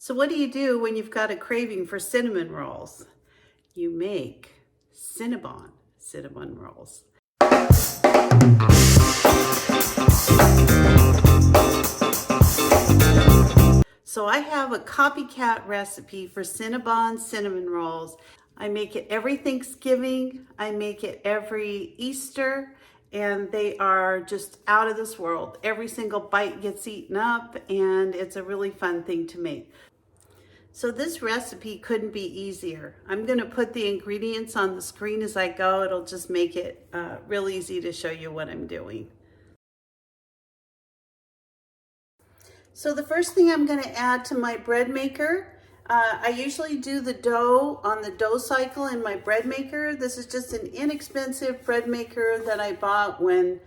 So what do you do when you've got a craving for cinnamon rolls? You make CINNABON cinnamon rolls. So I have a copycat recipe for CINNABON cinnamon rolls. I make it every Thanksgiving, I make it every Easter, and they are just out of this world. Every single bite gets eaten up, and it's a really fun thing to make. So this recipe couldn't be easier. I'm gonna put the ingredients on the screen as I go. It'll just make it real easy to show you what I'm doing. So the first thing I'm gonna add to my bread maker, I usually do the dough on the dough cycle in my bread maker. This is just an inexpensive bread maker that I bought when,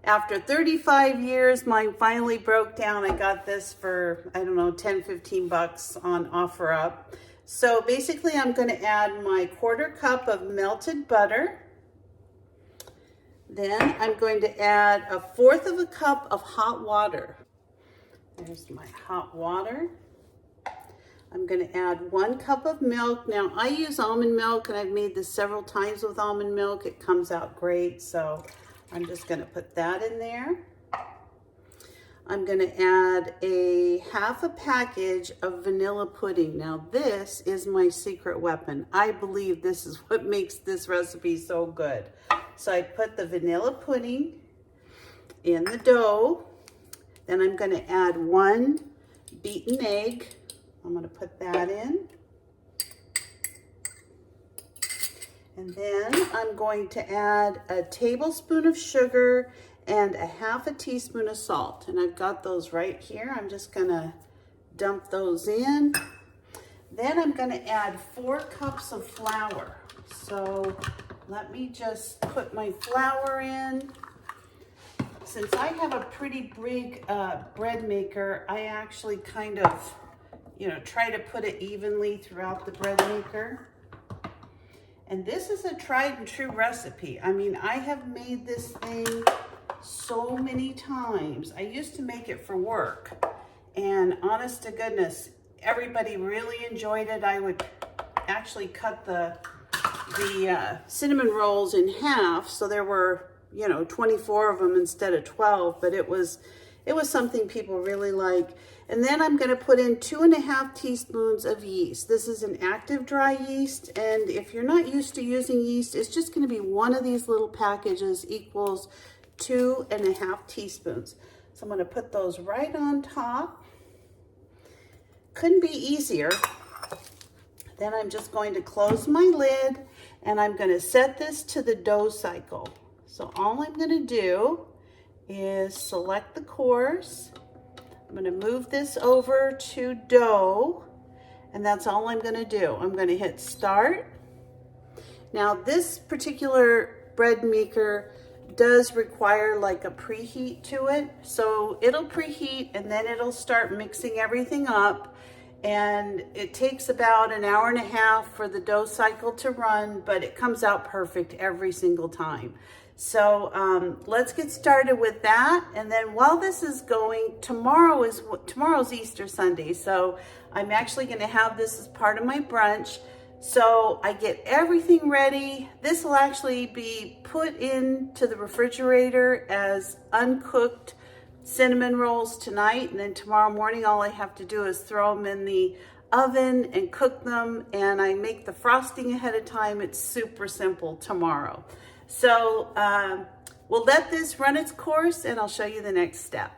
after 35 years, mine finally broke down. I got this for, I don't know, 10, 15 bucks on OfferUp. So basically I'm gonna add my 1/4 cup of melted butter. Then I'm going to add 1/4 cup of hot water. There's my hot water. I'm going to add 1 cup of milk. Now I use almond milk, and I've made this several times with almond milk. It comes out great, so I'm just going to put that in there. I'm going to add a 1/2 package of vanilla pudding. Now this is my secret weapon. I believe this is what makes this recipe so good. So I put the vanilla pudding in the dough. Then I'm going to add 1 beaten egg. I'm going to put that in. And then I'm going to add a tablespoon of sugar and a 1/2 teaspoon of salt. And I've got those right here. I'm just going to dump those in. Then I'm going to add 4 cups of flour. So let me just put my flour in. Since I have a pretty big bread maker, I actually kind of, try to put it evenly throughout the bread maker. And this is a tried and true recipe. I mean, I have made this thing so many times. I used to make it for work, and honest to goodness, everybody really enjoyed it. I would actually cut the cinnamon rolls in half, so there were 24 of them instead of 12, but it was something people really like. And then I'm going to put in 2½ teaspoons of yeast. This is an active dry yeast, and if you're not used to using yeast, it's just going to be one of these little packages equals 2½ teaspoons. So I'm going to put those right on top. Couldn't be easier. Then I'm just going to close my lid, and I'm going to set this to the dough cycle. So all I'm going to do is select the course. I'm going to move this over to dough, and that's all I'm going to do. I'm going to hit start. Now this particular bread maker does require like a preheat to it. So it'll preheat, and then it'll start mixing everything up. And it takes about 1.5 hours for the dough cycle to run, but it comes out perfect every single time. So let's get started with that. And then while this is going, tomorrow's Easter Sunday. So I'm actually going to have this as part of my brunch. So I get everything ready. This will actually be put into the refrigerator as uncooked cinnamon rolls tonight, and then tomorrow morning all I have to do is throw them in the oven and cook them, and I make the frosting ahead of time. It's super simple tomorrow. So we'll let this run its course, and I'll show you the next step.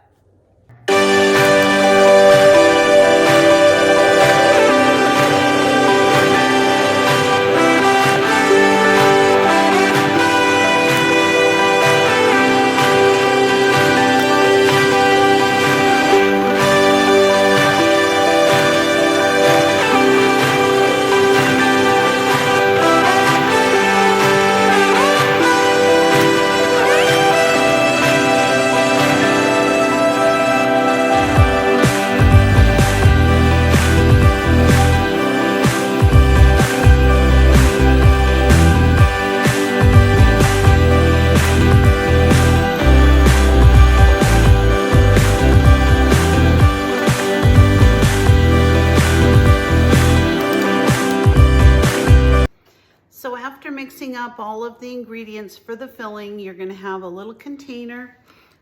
mixing up all of the ingredients for the filling, you're gonna have a little container.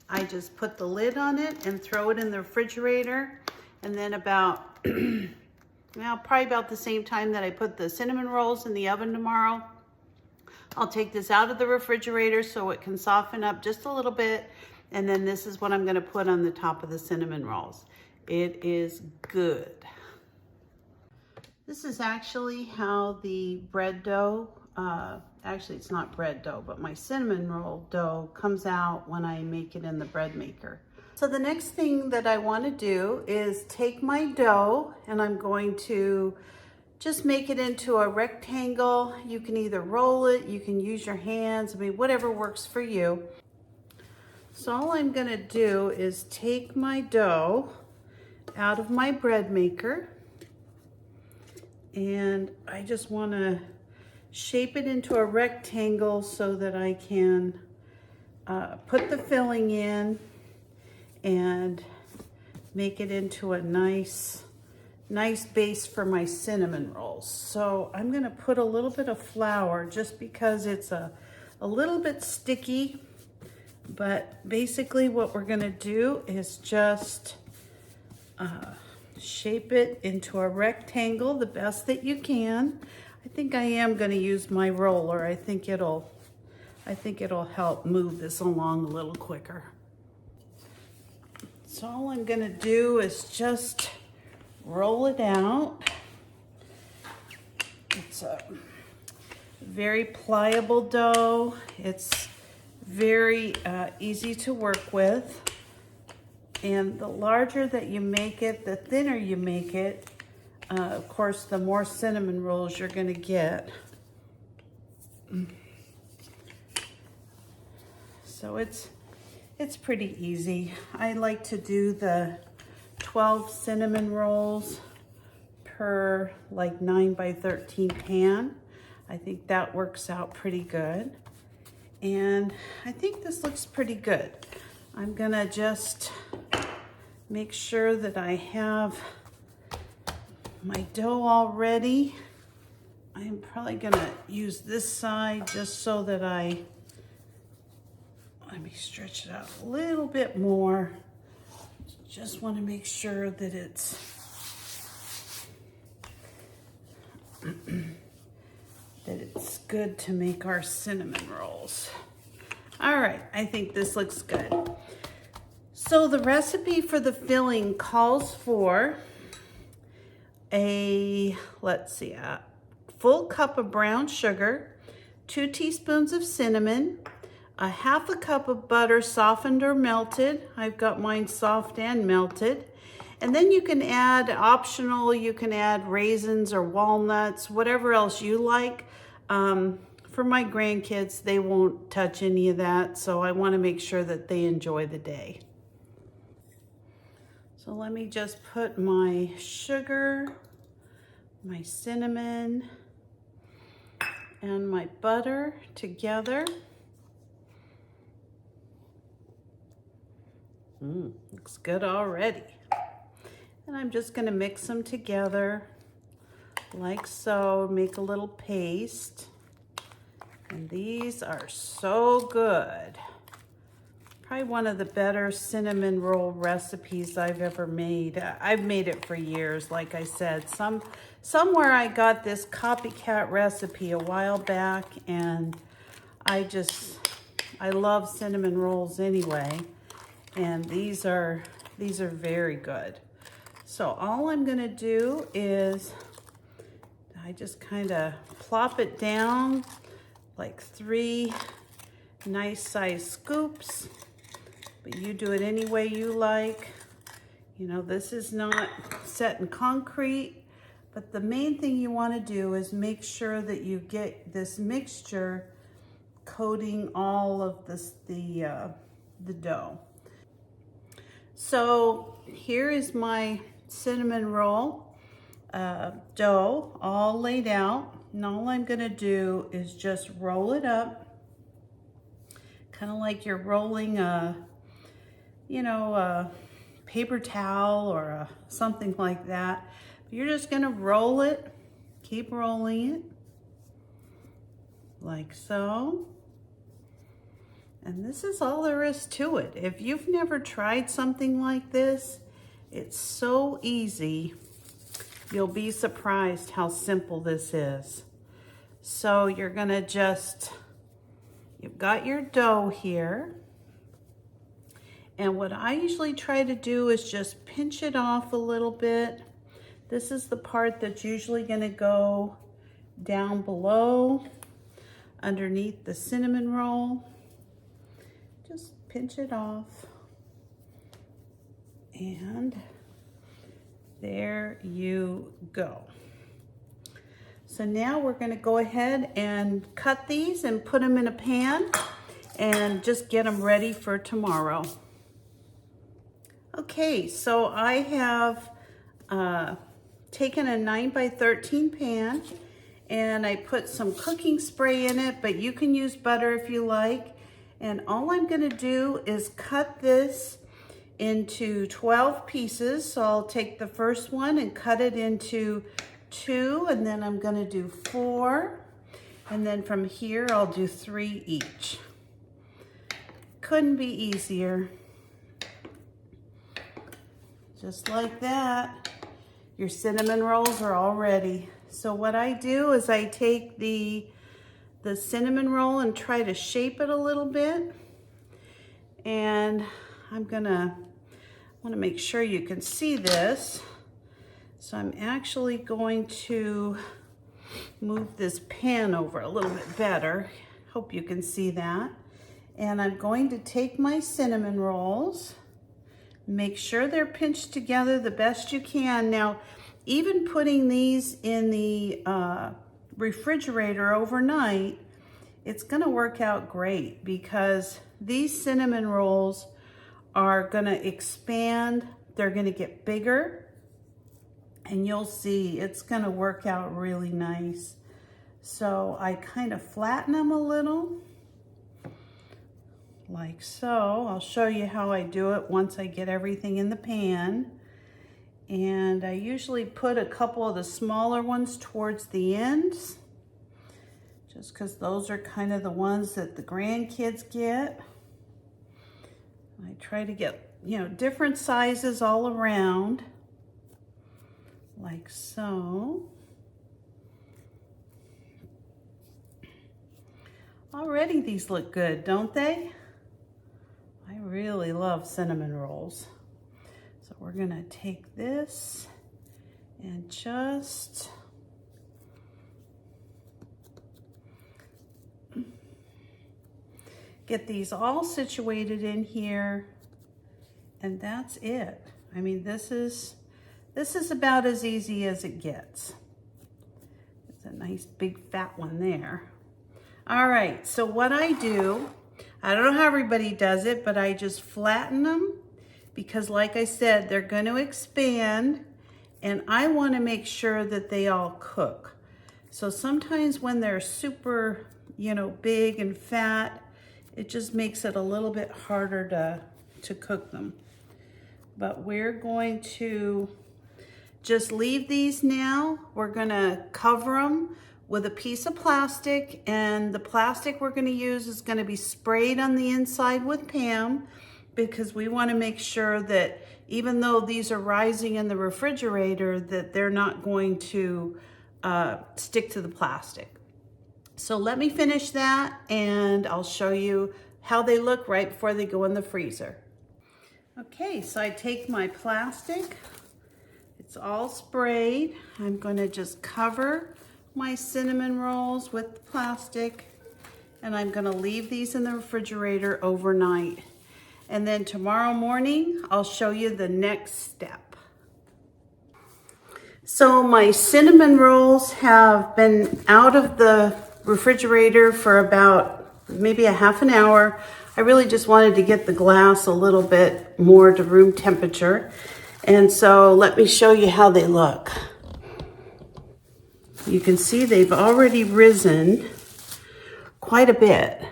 I just put the lid on it and throw it in the refrigerator. And then about, well, probably about the same time that I put the cinnamon rolls in the oven tomorrow, I'll take this out of the refrigerator so it can soften up just a little bit. And then this is what I'm gonna put on the top of the cinnamon rolls. It is good. This is actually how the bread dough, actually it's not bread dough, but my cinnamon roll dough comes out when I make it in the bread maker. So the next thing that I want to do is take my dough and I'm going to just make it into a rectangle. You can either roll it, you can use your hands, I mean, whatever works for you. So all I'm gonna do is take my dough out of my bread maker, and I just wanna shape it into a rectangle so that I can put the filling in and make it into a nice base for my cinnamon rolls. So I'm gonna put a little bit of flour just because it's a little bit sticky, but basically what we're gonna do is just shape it into a rectangle the best that you can. I think I am gonna use my roller. I think it'll help move this along a little quicker. So all I'm gonna do is just roll it out. It's a very pliable dough. It's very easy to work with. And the larger that you make it, the thinner you make it, of course, the more cinnamon rolls you're gonna get. So it's pretty easy. I like to do the 12 cinnamon rolls per like 9 by 13 pan. I think that works out pretty good. And I think this looks pretty good. I'm gonna just make sure that I have my dough all ready. I'm probably gonna use this side just so that let me stretch it out a little bit more. Just want to make sure that it's good to make our cinnamon rolls. All right, I think this looks good. So the recipe for the filling calls for a full cup of brown sugar, 2 teaspoons of cinnamon, a half a cup of butter softened or melted. I've got mine soft and melted. And then you can add, optional, you can add raisins or walnuts, whatever else you like. For my grandkids, they won't touch any of that, so I want to make sure that they enjoy the day. So let me just put my sugar, my cinnamon, and my butter together. Looks good already. And I'm just gonna mix them together like so, make a little paste. And these are so good. Probably one of the better cinnamon roll recipes I've ever made. I've made it for years, like I said. Somewhere I got this COPYCAT recipe a while back, and I love cinnamon rolls anyway. And these are very good. So all I'm gonna do is I just kind of plop it down like 3 nice size scoops, but you do it any way you like. You know, this is not set in concrete, but the main thing you want to do is make sure that you get this mixture coating all of the dough. So here is my cinnamon roll dough all laid out. And all I'm gonna do is just roll it up, kind of like you're rolling a paper towel or something like that. You're just gonna roll it, keep rolling it. like so. And this is all there is to it. If you've never tried something like this, it's so easy. You'll be surprised how simple this is. So you're gonna you've got your dough here. And what I usually try to do is just pinch it off a little bit. This is the part that's usually gonna go down below, underneath the cinnamon roll. Just pinch it off. And there you go. So now we're gonna go ahead and cut these and put them in a pan and just get them ready for tomorrow. Okay, so I have taken a 9x13 pan and I put some cooking spray in it, but you can use butter if you like. And all I'm gonna do is cut this into 12 pieces. So I'll take the first one and cut it into 2, and then I'm gonna do 4. And then from here, I'll do 3 each. Couldn't be easier. Just like that, your cinnamon rolls are all ready. So what I do is I take the cinnamon roll and try to shape it a little bit. And I want to make sure you can see this. So I'm actually going to move this pan over a little bit better. Hope you can see that. And I'm going to take my cinnamon rolls, make sure they're pinched together the best you can. Now, even putting these in the refrigerator overnight, it's gonna work out great because these cinnamon rolls are gonna expand, they're gonna get bigger, and you'll see it's gonna work out really nice. So I kind of flatten them a little, like so. I'll show you how I do it once I get everything in the pan. And I usually put a couple of the smaller ones towards the ends, just because those are kind of the ones that the grandkids get. I try to get, different sizes all around, like so. Already these look good, don't they? I really love cinnamon rolls. So we're gonna take this and just get these all situated in here, and that's it. I mean, this is about as easy as it gets. It's a nice big fat one there. All right, so what I do, I don't know how everybody does it, but I just flatten them because like I said, they're going to expand and I want to make sure that they all cook. So sometimes when they're super, big and fat, it just makes it a little bit harder to cook them. But we're going to just leave these now. We're going to cover them with a piece of plastic, and the plastic we're going to use is going to be sprayed on the inside with Pam because we want to make sure that even though these are rising in the refrigerator, that they're not going to stick to the plastic. So let me finish that and I'll show you how they look right before they go in the freezer. Okay, so I take my plastic, it's all sprayed. I'm going to just cover my cinnamon rolls with the plastic, and I'm going to leave these in the refrigerator overnight. And then tomorrow morning, I'll show you the next step. So my cinnamon rolls have been out of the refrigerator for about maybe a half an hour. I really just wanted to get the glass a little bit more to room temperature. And so let me show you how they look. You can see they've already risen quite a bit.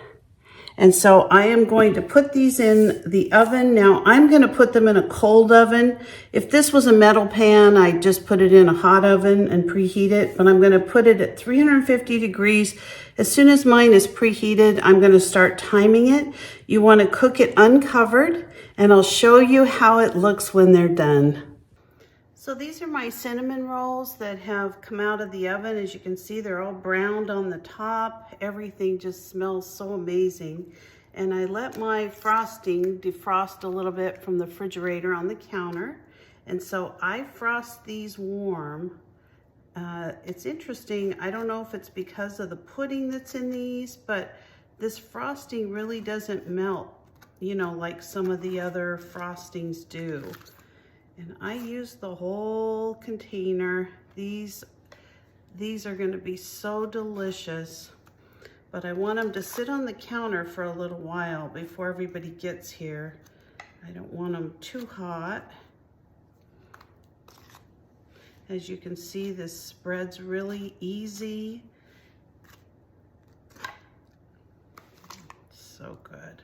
And so I am going to put these in the oven. Now I'm going to put them in a cold oven. If this was a metal pan, I'd just put it in a hot oven and preheat it, but I'm going to put it at 350 degrees. As soon as mine is preheated, I'm going to start timing it. You want to cook it uncovered, and I'll show you how it looks when they're done. So these are my cinnamon rolls that have come out of the oven. As you can see, they're all browned on the top. Everything just smells so amazing. And I let my frosting defrost a little bit from the refrigerator on the counter. And so I frost these warm. It's interesting. I don't know if it's because of the pudding that's in these, but this frosting really doesn't melt, you know, like some of the other frostings do. And I use the whole container. These are going to be so delicious, but I want them to sit on the counter for a little while before everybody gets here. I don't want them too hot. As you can see, this spreads really easy. So good.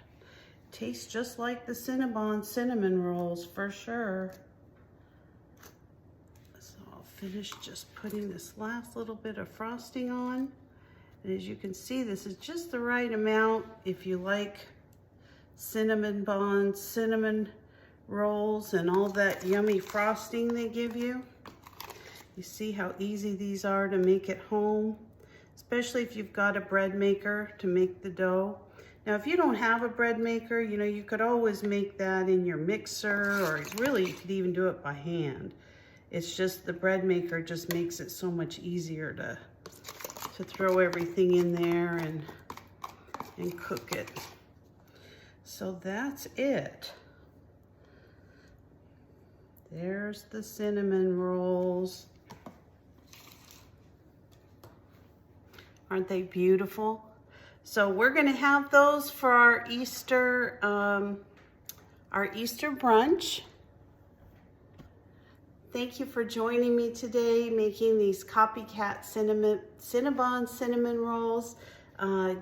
Tastes just like the CINNABON cinnamon rolls for sure. Finish just putting this last little bit of frosting on. And as you can see, this is just the right amount if you like CINNABON cinnamon rolls and all that yummy frosting they give you. You see how easy these are to make at home, especially if you've got a bread maker to make the dough. Now, if you don't have a bread maker, you know, you could always make that in your mixer, or really you could even do it by hand. It's just the bread maker just makes it so much easier to throw everything in there and cook it. So that's it. There's the cinnamon rolls. Aren't they beautiful? So we're gonna have those for our Easter brunch. Thank you for joining me today, making these COPYCAT CINNABON cinnamon rolls.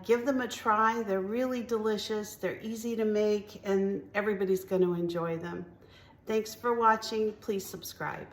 Give them a try. They're really delicious. They're easy to make, and everybody's going to enjoy them. Thanks for watching. Please subscribe.